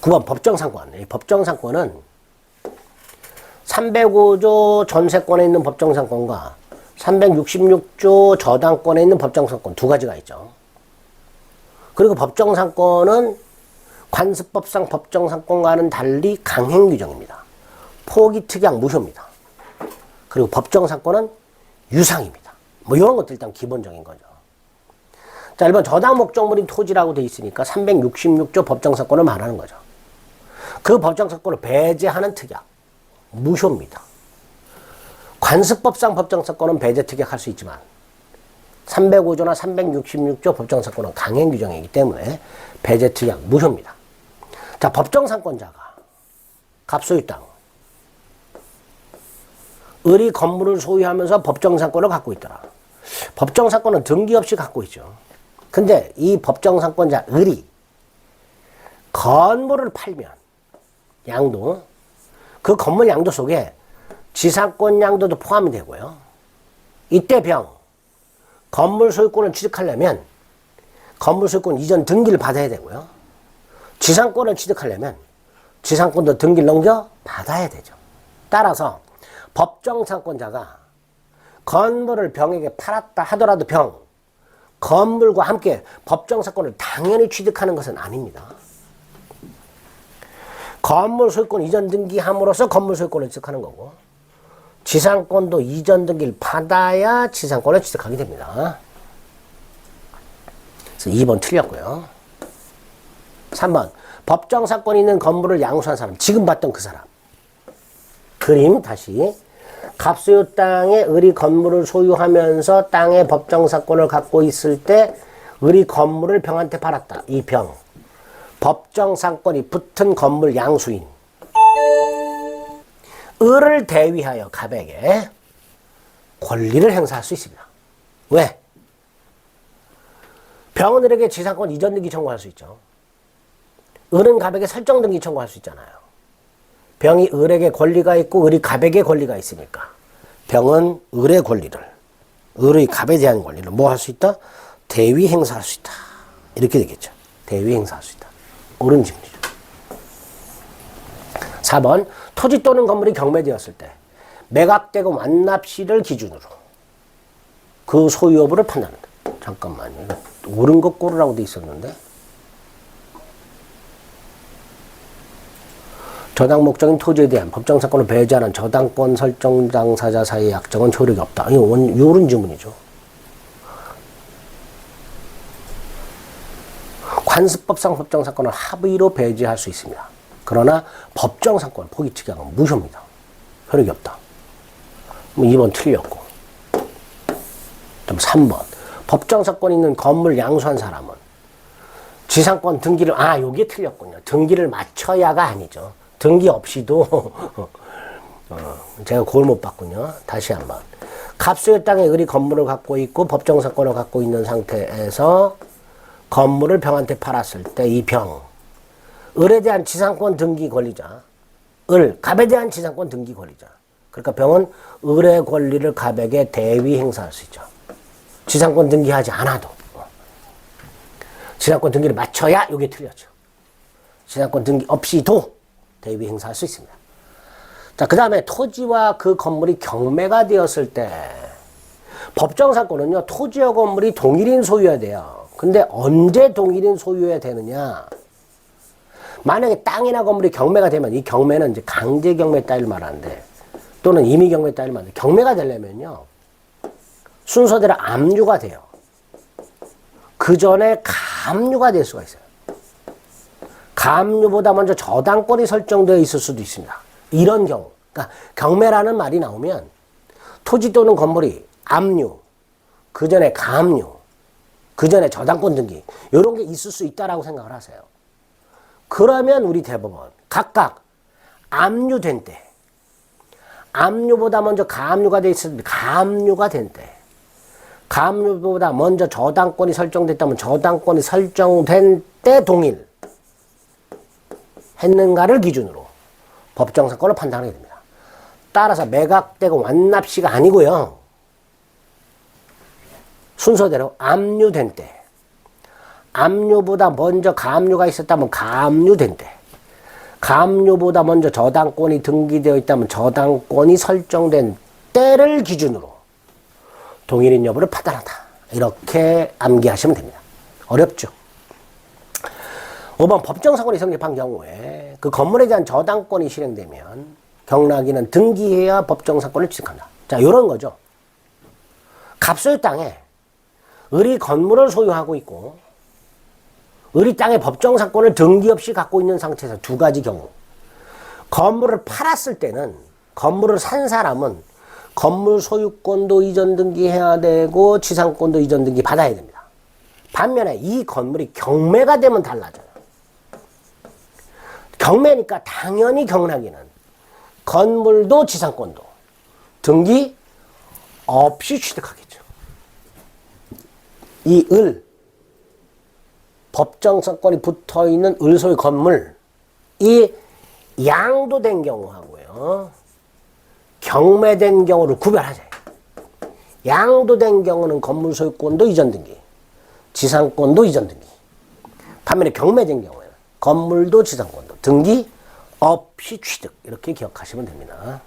9번 법정상권. 이 법정상권은 305조 전세권에 있는 법정상권과 366조 저당권에 있는 법정상권 두 가지가 있죠. 그리고 법정상권은 관습법상 법정상권과는 달리 강행규정입니다. 포기, 특약, 무효입니다. 그리고 법정상권은 유상입니다. 뭐 이런 것들 일단 기본적인 거죠. 자, 1번 저당 목적물인 토지라고 되어 있으니까 366조 법정상권을 말하는 거죠. 그 법정상권을 배제하는 특약, 무효입니다. 관습법상 법정상권은 배제 특약할 수 있지만 305조나 366조 법정상권은 강행규정이기 때문에 배제 특약, 무효입니다. 자, 법정상권자가 갑소유 땅, 을이 건물을 소유하면서 법정상권을 갖고 있더라. 법정상권은 등기 없이 갖고 있죠. 근데 이 법정상권자 을이 건물을 팔면 양도, 그 건물 양도 속에 지상권 양도도 포함이 되고요. 이때 병, 건물 소유권을 취득하려면 건물 소유권 이전 등기를 받아야 되고요. 지상권을 취득하려면 지상권도 등기를 넘겨 받아야 되죠. 따라서 법정상권자가 건물을 병에게 팔았다 하더라도 병, 건물과 함께 법정상권을 당연히 취득하는 것은 아닙니다. 건물 소유권 이전 등기함으로써 건물 소유권을 취득하는 거고, 지상권도 이전 등기를 받아야 지상권을 취득하게 됩니다. 그래서 2번 틀렸고요. 3번 법정상권이 있는 건물을 양수한 사람, 지금 봤던 그 사람. 그림 다시. 갑소유 땅에 을이 건물을 소유하면서 땅의 법정상권을 갖고 있을 때 을이 건물을 병한테 팔았다. 이 병. 법정상권이 붙은 건물 양수인 을을 대위하여 갑에게 권리를 행사할 수 있습니다. 왜? 병은 을에게 지상권 이전 등기 청구할 수 있죠. 을은 갑에게 설정 등기 청구할 수 있잖아요. 병이 을에게 권리가 있고 을이 갑에게 권리가 있으니까 병은 을의 권리를, 을의 갑에 대한 권리를 뭐 할 수 있다? 대위 행사할 수 있다. 이렇게 되겠죠. 대위 행사할 수 있다. 옳은 질문이죠. 4번 토지 또는 건물이 경매되었을 때 매각대금 완납시를 기준으로 그 소유 여부를 판단한다. 잠깐만요. 옳은 거 고르라고 돼 있었는데, 저당 목적인 토지에 대한 법정상권을 배제하는 저당권 설정 당사자 사이의 약정은 효력이 없다. 이거 옳은 질문이죠. 관습법상 법정상권을 합의로 배제할 수 있습니다. 그러나 법정상권 포기 특약은 무효입니다. 효력이 없다. 2번 틀렸고. 그다음 3번 법정상권 있는 건물 양수한 사람은 지상권 등기를, 요게 틀렸군요. 등기를 맞춰야가 아니죠. 등기 없이도 제가 그걸 못 봤군요. 다시 한번. 갑소유 땅에 을이 건물을 갖고 있고 법정상권을 갖고 있는 상태에서 건물을 병한테 팔았을 때 이 병, 을에 대한 지상권 등기 권리자, 을, 갑에 대한 지상권 등기 권리자. 그러니까 병은 을의 권리를 갑에게 대위 행사할 수 있죠. 지상권 등기하지 않아도. 지상권 등기를 맞춰야 이게 틀렸죠. 지상권 등기 없이도 대위 행사할 수 있습니다. 자, 그 다음에 토지와 그 건물이 경매가 되었을 때 법정상권은요, 토지와 건물이 동일인 소유여야 돼요. 근데 언제 동일인 소유여야 되느냐? 만약에 땅이나 건물이 경매가 되면 이 경매는 이제 강제 경매 따위를 말하는데, 또는 임의 경매 따위를 말하는데, 경매가 되려면요 순서대로 압류가 돼요. 그 전에 가압류가 될 수가 있어요. 가압류보다 먼저 저당권이 설정되어 있을 수도 있습니다. 이런 경우, 그러니까 경매라는 말이 나오면 토지 또는 건물이 압류, 그 전에 가압류, 그 전에 저당권 등기, 이런 게 있을 수 있다라고 생각을 하세요. 그러면 우리 대법원 각각 압류된 때, 압류보다 먼저 가압류가 돼 있을 때, 가압류가 된 때, 가압류보다 먼저 저당권이 설정됐다면 저당권이 설정된 때 동일 했는가를 기준으로 법정상권을 판단하게 됩니다. 따라서 매각되고 완납시가 아니고요, 순서대로 압류된 때, 압류보다 먼저 가압류가 있었다면 가압류된 때, 가압류보다 먼저 저당권이 등기되어 있다면 저당권이 설정된 때를 기준으로 동일인 여부를 판단한다. 이렇게 암기하시면 됩니다. 어렵죠? 5번 법정사건이 성립한 경우에 그 건물에 대한 저당권이 실행되면 경락인은 등기해야 법정사건을 취득한다. 자, 요런 거죠. 갑소유 땅에 을이 건물을 소유하고 있고 을이 땅의 법정사건을 등기 없이 갖고 있는 상태에서 두 가지 경우. 건물을 팔았을 때는 건물을 산 사람은 건물 소유권도 이전 등기해야 되고 지상권도 이전 등기 받아야 됩니다. 반면에 이 건물이 경매가 되면 달라져요. 경매니까 당연히 경락인은 건물도 지상권도 등기 없이 취득하겠죠. 이 을, 법정사건이 붙어있는 을소유 건물, 이 양도된 경우하고요, 경매된 경우를 구별하세요. 양도된 경우는 건물 소유권도 이전 등기, 지상권도 이전 등기. 반면에 경매된 경우에는 건물도 지상권도 등기 없이 취득. 이렇게 기억하시면 됩니다.